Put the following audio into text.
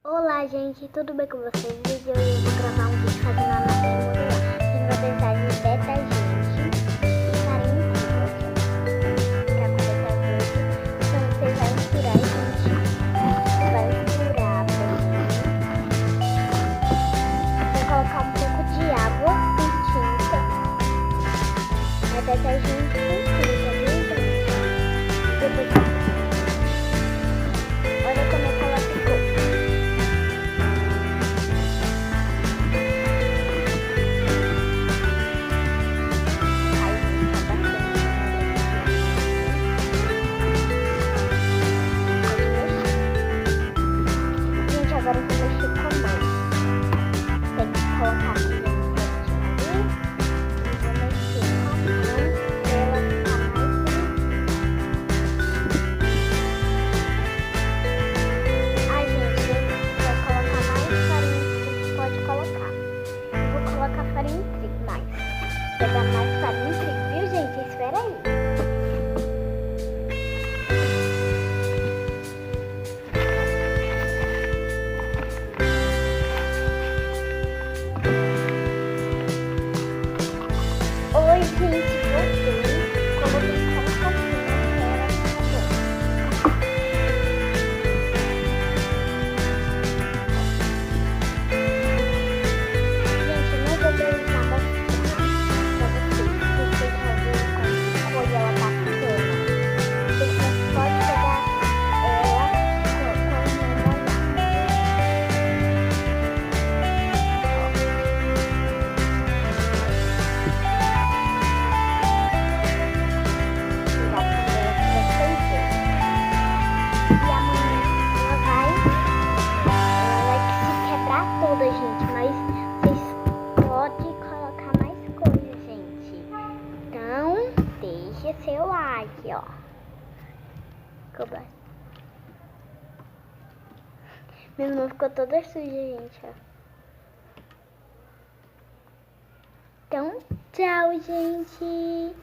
Olá, gente, tudo bem com vocês? Hoje eu vou gravar um vídeo fazendo a máquina modular. Vocês vão precisar de detergente e farinha em pó para começar hoje. Então você vai misturar, gente. Vai misturar bem. Vai colocar um pouco de água com tinta. É detergente com tinta, viu, gente? Depois olha como é que ela ficou. Agora eu vou mexer com a mão. Tem que colocar aqui no potinho ali. E vou mexer com a mão pra ela ficar mais gente, vai colocar mais farinha em trigo, pode colocar. Eu vou colocar farinha em trigo mais. Pegar mais farinha em trigo, viu, gente? Espera aí. Oi, gente, voltei. Coloquei só um pouquinho para ela ficar bom. Gente, não vou deixar mostrar para vocês, porque talvez quando ficou e ela tá ficando. Vocês podem pegar ela com a mão molhada. Gente, mas vocês podem colocar mais coisas, gente. Então, deixa seu like, ó. Minha mão ficou toda suja, gente, ó. Então, tchau, gente.